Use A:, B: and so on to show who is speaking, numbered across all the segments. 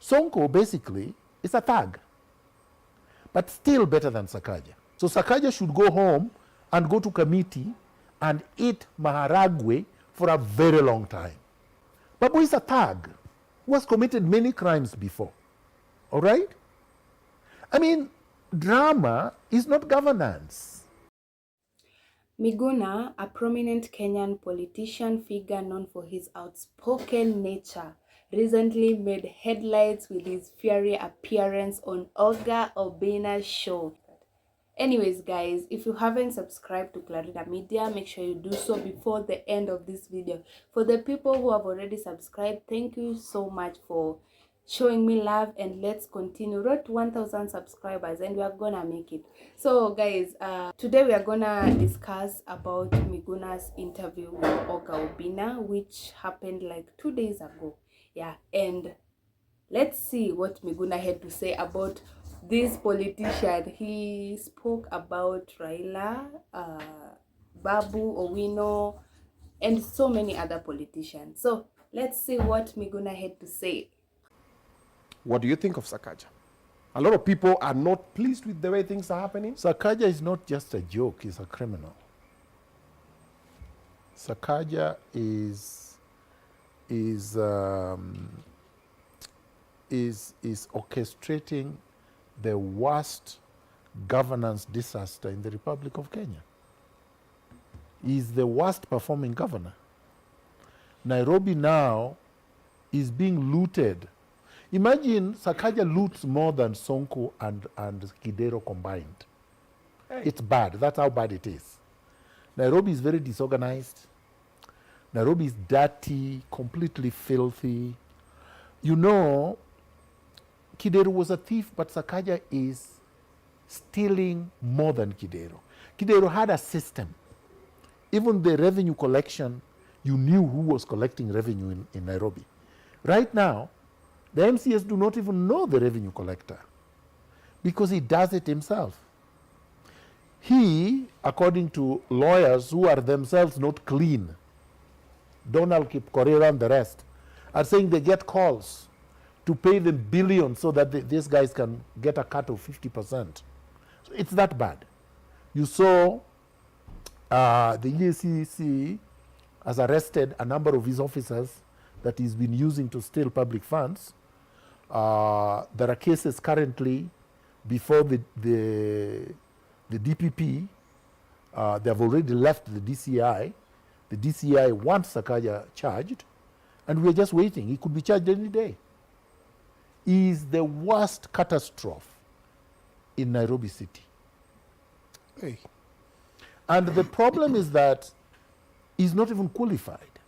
A: SONKO basically is a thug, but still better than Sakaja. So Sakaja should go home and go to committee and eat maharagwe for a very long time. Babu is a thug who has committed many crimes before. All right? I mean, drama is not governance.
B: Miguna, a prominent Kenyan politician figure known for his outspoken nature, recently made headlines with his fiery appearance on Oga Obina's show. Anyways, guys, if you haven't subscribed to Clarida Media, make sure you do so before the end of this video. For the people who have already subscribed, thank you so much for showing me love, and let's continue. Road to 1,000 subscribers and we are gonna make it. So guys, today we are gonna discuss about Miguna's interview with Oga Obina, which happened like 2 days ago. Yeah, and let's see what Miguna had to say about this politician. He spoke about Raila, Babu Owino, and so many other politicians. So let's see what Miguna had to say.
C: What do you think of Sakaja? A lot of people are not pleased with the way things are happening.
A: Sakaja is not just a joke, he's a criminal. Sakaja is orchestrating the worst governance disaster in the Republic of Kenya. He's the worst performing governor. Nairobi now is being looted. Imagine Sakaja loots more than SONKO and Kidero combined. Hey. It's bad. That's how bad it is. Nairobi is very disorganized. Nairobi is dirty, completely filthy. You know, Kidero was a thief, but Sakaja is stealing more than Kidero. Kidero had a system. Even the revenue collection, you knew who was collecting revenue in Nairobi. Right now, the MCS do not even know the revenue collector because he does it himself. He, according to lawyers who are themselves not clean, Donald Kipkorir and the rest, are saying they get calls to pay them billions so that these guys can get a cut of 50%. So it's that bad. You saw the EACC has arrested a number of his officers that he's been using to steal public funds. There are cases currently before the DPP. They have already left the DCI. The DCI wants Sakaja charged, and we're just waiting. He could be charged any day. He is the worst catastrophe in Nairobi City.
C: Hey.
A: And the problem is that he's not even qualified.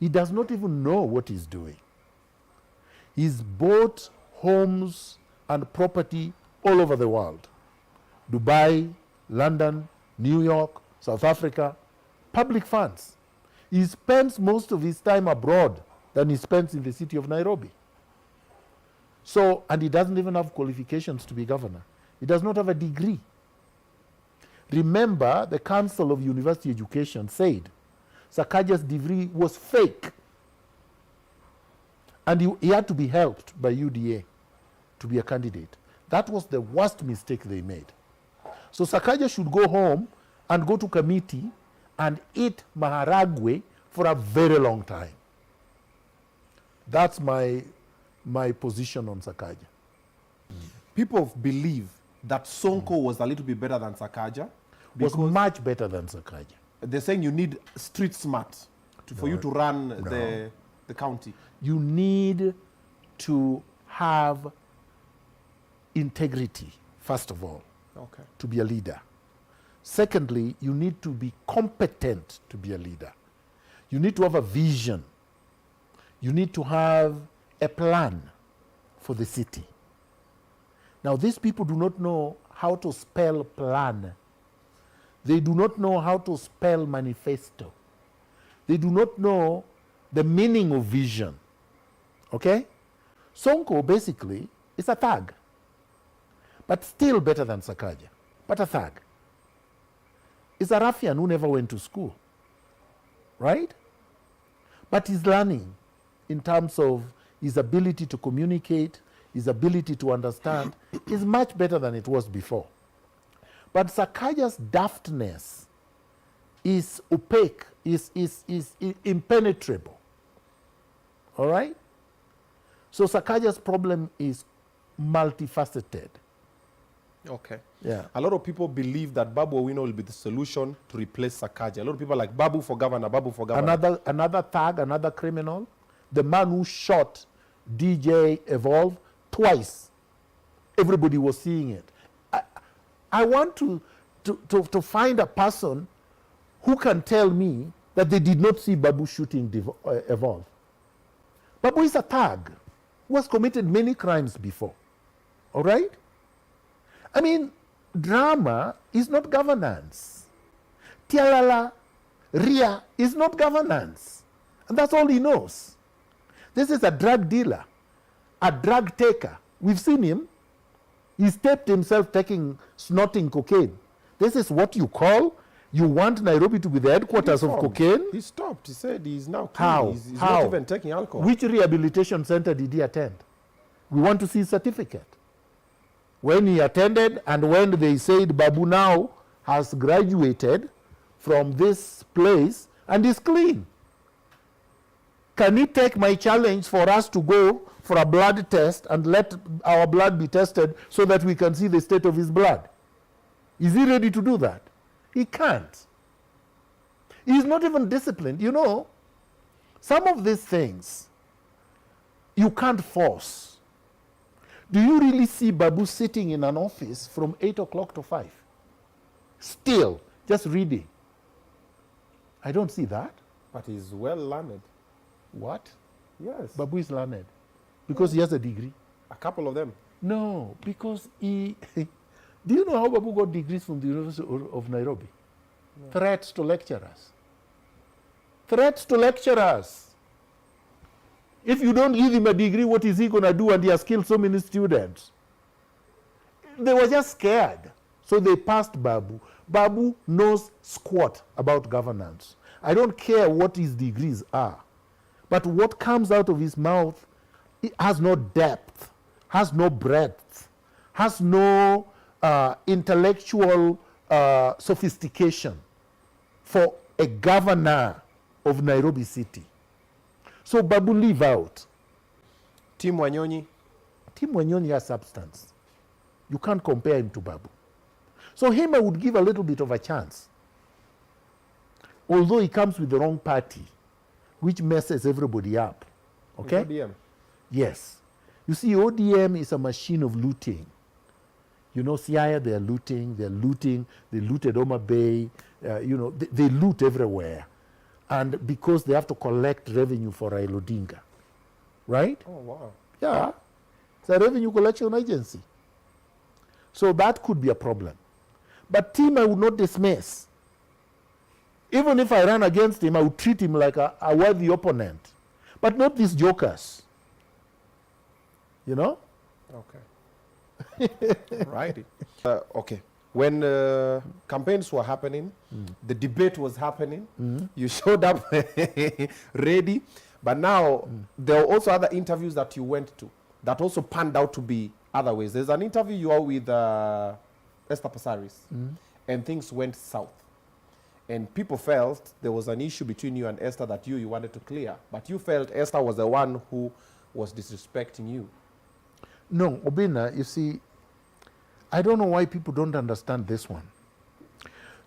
A: He does not even know what he's doing. He's bought homes and property all over the world. Dubai, London, New York, South Africa, public funds. He spends most of his time abroad than he spends in the city of Nairobi. So, and he doesn't even have qualifications to be governor. He does not have a degree. Remember, the Council of University Education said Sakaja's degree was fake. And he had to be helped by UDA to be a candidate. That was the worst mistake they made. So Sakaja should go home and go to committee and eat maharagwe for a very long time. That's my position on Sakaja.
C: People believe that SONKO was a little bit better than Sakaja.
A: Was much better than Sakaja.
C: They're saying you need street smart for you to run the county.
A: You need to have integrity, first of all, to be a leader. Secondly, you need to be competent to be a leader. You need to have a vision. You need to have a plan for the city. Now, these people do not know how to spell plan. They do not know how to spell manifesto. They do not know the meaning of vision. Okay? SONKO basically is a thug, but still better than Sakaja, but a thug. Is a ruffian who never went to school, right? But he's learning in terms of his ability to communicate, his ability to understand is much better than it was before. But Sakaja's daftness is opaque, is impenetrable. All right? So Sakaja's problem is multifaceted.
C: Okay.
A: Yeah.
C: A lot of people believe that Babu Owino will be the solution to replace Sakaja. A lot of people are like, Babu for governor, Babu for governor.
A: Another thug, another criminal, the man who shot DJ Evolve twice. Everybody was seeing it. I want to find a person who can tell me that they did not see Babu shooting Evolve. Babu is a thug who has committed many crimes before. All right? I mean, drama is not governance. Tialala, Ria is not governance. And that's all he knows. This is a drug dealer, a drug taker. We've seen him. He's taped himself snorting cocaine. This is what you call, you want Nairobi to be the headquarters of cocaine?
C: He stopped. He said he's now clean.
A: How?
C: He's
A: How?
C: not even taking alcohol.
A: Which rehabilitation center did he attend? We want to see his certificate. When he attended and when they said Babu now has graduated from this place and is clean. Can he take my challenge for us to go for a blood test and let our blood be tested so that we can see the state of his blood? Is he ready to do that? He can't. He's not even disciplined. You know, some of these things you can't force. Do you really see Babu sitting in an office from 8 o'clock to 5? Still, just reading. I don't see that.
C: But he's well learned.
A: What?
C: Yes.
A: Babu is learned. Because he has a degree.
C: A couple of them.
A: No, because he... Do you know how Babu got degrees from the University of Nairobi? No. Threats to lecturers. Threats to lecturers. If you don't give him a degree, what is he going to do? And he has killed so many students. They were just scared. So they passed Babu. Babu knows squat about governance. I don't care what his degrees are. But what comes out of his mouth, it has no depth, has no breadth, has no intellectual sophistication for a governor of Nairobi City. So Babu leave out.
C: Tim Wanyonyi.
A: Tim Wanyonyi has substance. You can't compare him to Babu. So him I would give a little bit of a chance. Although he comes with the wrong party, which messes everybody up. Okay?
C: ODM.
A: Yes. You see, ODM is a machine of looting. You know, Siaya, they looted Oma Bay, they loot everywhere. And because they have to collect revenue for Raila Odinga. Right?
C: Oh, wow.
A: Yeah. It's a revenue collection agency. So that could be a problem. But Tim I would not dismiss. Even if I ran against him, I would treat him like a worthy opponent. But not these jokers. You know?
C: Okay. Righty. Okay. When campaigns were happening, the debate was happening, you showed up ready. But now, there were also other interviews that you went to that also panned out to be other ways. There's an interview you are with Esther Passaris, and things went south. And people felt there was an issue between you and Esther that you wanted to clear. But you felt Esther was the one who was disrespecting you.
A: No, Obina, you see, I don't know why people don't understand this one.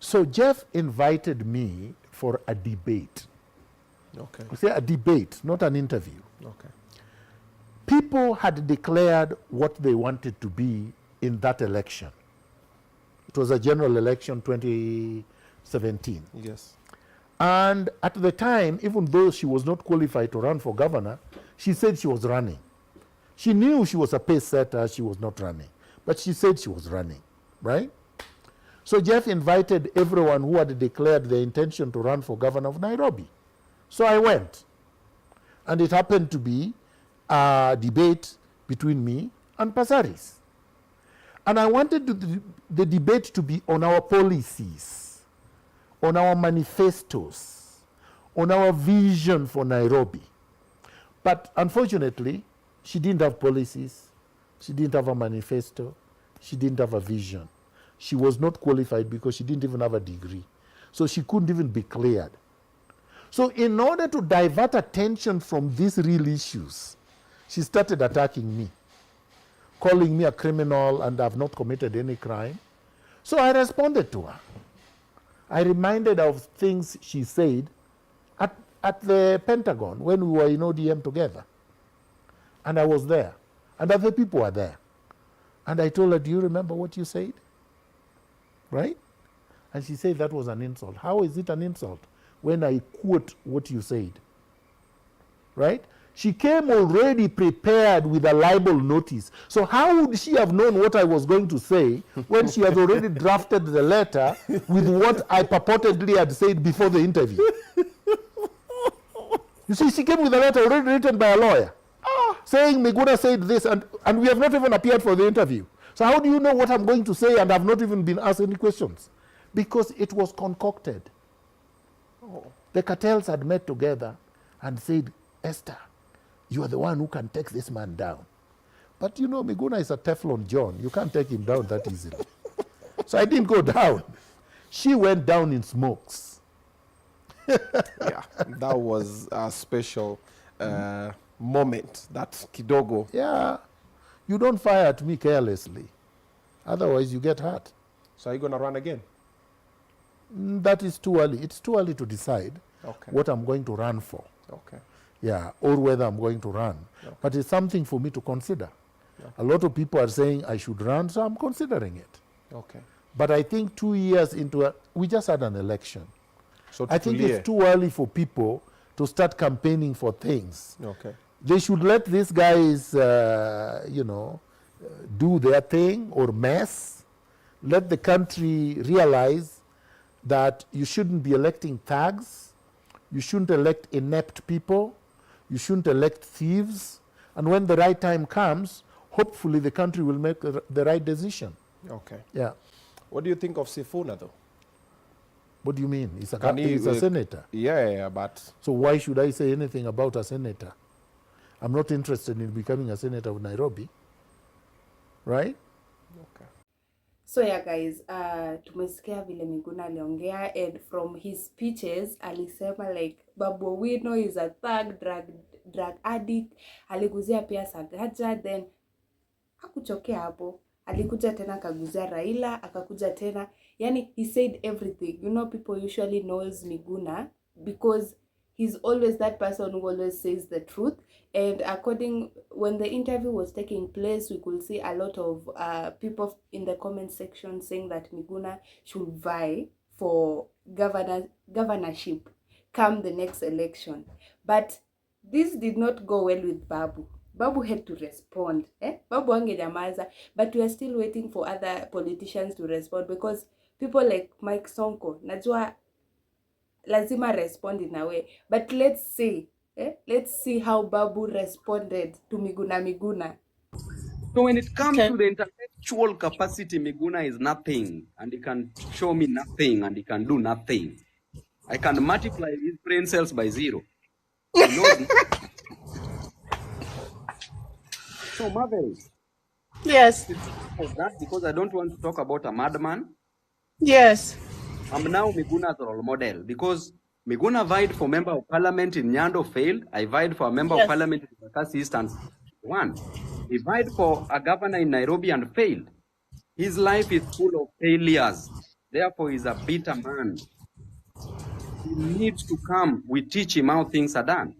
A: So Jeff invited me for a debate.
C: Okay.
A: You see, a debate, not an interview.
C: Okay.
A: People had declared what they wanted to be in that election. It was a general election, 2017.
C: Yes.
A: And at the time, even though she was not qualified to run for governor, she said she was running. She knew she was a pace setter, she was not running. But she said she was running, right? So Jeff invited everyone who had declared their intention to run for governor of Nairobi. So I went. And it happened to be a debate between me and Passaris. And I wanted the debate to be on our policies, on our manifestos, on our vision for Nairobi. But unfortunately, she didn't have policies. She didn't have a manifesto. She didn't have a vision. She was not qualified because she didn't even have a degree. So she couldn't even be cleared. So in order to divert attention from these real issues, she started attacking me, calling me a criminal, and I've not committed any crime. So I responded to her. I reminded her of things she said at the Pentagon when we were in ODM together. And I was there. And other people were there. And I told her, do you remember what you said? Right? And she said that was an insult. How is it an insult when I quote what you said? Right? She came already prepared with a libel notice. So how would she have known what I was going to say when she has already drafted the letter with what I purportedly had said before the interview? You see, she came with a letter already written by a lawyer saying Miguna said this, and we have not even appeared for the interview. So how do you know what I'm going to say and I've not even been asked any questions? Because it was concocted. The cartels had met together and said, Esther, you are the one who can take this man down. But you know, Miguna is a Teflon John. You can't take him down that easily. So I didn't go down. She went down in smokes.
C: Yeah, that was a special moment, that kidogo.
A: Yeah, you don't fire at me carelessly. Otherwise, you get hurt.
C: So are you going to run again?
A: That is too early. It's too early to decide what I'm going to run for.
C: Okay.
A: Yeah, or whether I'm going to run.
C: Okay.
A: But it's something for me to consider.
C: Yeah.
A: A lot of people are saying I should run, so I'm considering it.
C: Okay.
A: But I think 2 years into we just had an election.
C: So
A: I think it's too early for people to start campaigning for things.
C: Okay.
A: They should let these guys, do their thing or mess. Let the country realize that you shouldn't be electing thugs. You shouldn't elect inept people. You shouldn't elect thieves. And when the right time comes, hopefully the country will make the right decision.
C: Okay.
A: Yeah.
C: What do you think of Sifuna, though?
A: What do you mean? He's a senator.
C: Yeah, but...
A: So why should I say anything about a senator? I'm not interested in becoming a senator of Nairobi. Right?
C: Okay.
B: So yeah guys, tumesikia vile Miguna aliongea, and from his speeches alisema like Babu Owino is a thug, drug addict, aliguzia pia Sakaja, then hakuchokea hapo. Alikuja tena akaguzia Raila, akakuja tena. Yani he said everything. You know, people usually knows Miguna because he's always that person who always says the truth. And when the interview was taking place, we could see a lot of people in the comment section saying that Miguna should vie for governorship come the next election. But this did not go well with Babu. Babu had to respond. Babu angejamaza, but we are still waiting for other politicians to respond because people like Mike Sonko, najua lazima respond in a way. But let's see how Babu responded to Miguna.
D: So when it comes to the intellectual capacity, Miguna is nothing, and he can show me nothing, and he can do nothing. I can multiply his brain cells by 0. He knows So Marvel.
E: Yes.
D: That because I don't want to talk about a madman.
E: Yes.
D: I'm now Miguna's role model because Miguna vied for member of parliament in Nyando, failed. I vied for a member of parliament in Bakassi East and won. He vied for a governor in Nairobi and failed. His life is full of failures. Therefore, he's a bitter man. He needs to come. We teach him how things are done.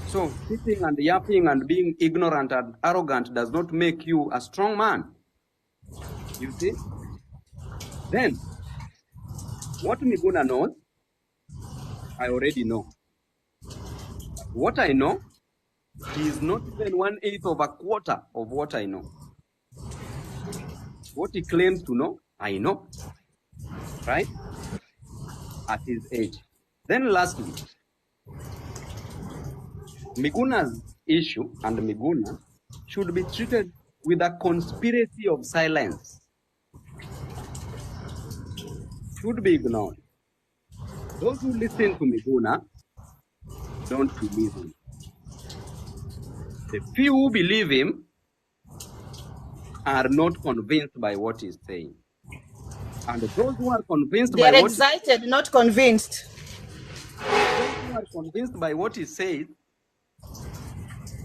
D: So sitting and yapping and being ignorant and arrogant does not make you a strong man. You see? Then, what Miguna knows, I already know. What I know, he is not even 1/8 of a quarter of what I know. What he claims to know, I know. Right? At his age. Then lastly, Miguna's issue and Miguna should be treated with a conspiracy of silence. Should be ignored. Those who listen to Miguna don't believe him. The few who believe him are not convinced by what he's saying. And those who are convinced
E: They're
D: by what
E: excited, not convinced.
D: those who are convinced by what he says,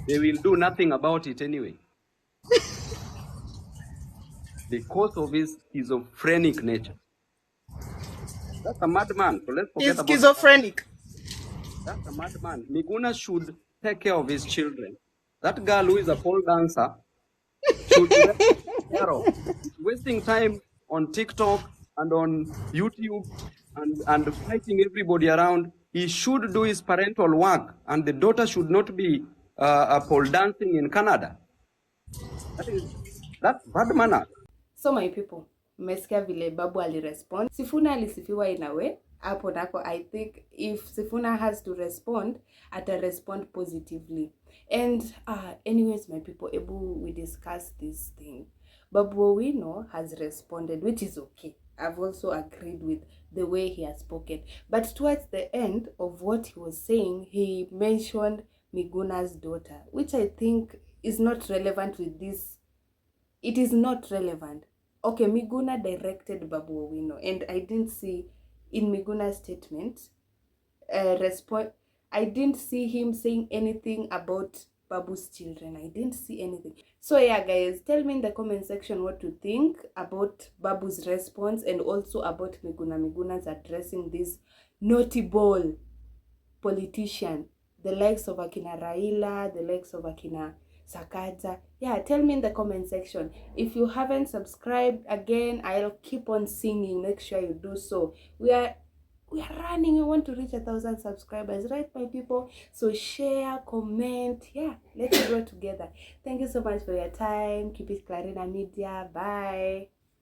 D: they will do nothing about it anyway. Because of his schizophrenic nature. That's a madman. So let's forget
E: He's
D: about
E: schizophrenic.
D: that's a madman. Miguna should take care of his children. That girl who is a pole dancer should be taken care of. He's wasting time on TikTok and on YouTube and fighting everybody around. He should do his parental work, and the daughter should not be pole dancing in Canada. That's bad manners.
B: So my people, mmesikia vile Babu alirespond. Sifuna alisifiwa in a way. Hapo nako I think if Sifuna has to respond, ata respond positively. And anyways my people, we discuss this thing. Babu Owino has responded, which is okay. I've also agreed with the way he has spoken. But towards the end of what he was saying, he mentioned Miguna's daughter, which I think is not relevant with this. It is not relevant. Okay, Miguna directed Babu Owino, and I didn't see in Miguna's statement I didn't see him saying anything about Babu's children. I didn't see anything. So yeah guys, tell me in the comment section what you think about Babu's response and also about Miguna's addressing this notable politician, the likes of Akina Raila, the likes of Akina Sakaja. Yeah, tell me in the comment section. If you haven't subscribed, again, I'll keep on singing. Make sure you do so. We are running. We want to reach 1,000 subscribers, right, my people? So share, comment. Yeah, let's grow together. Thank you so much for your time. Keep it Clarina Media. Bye.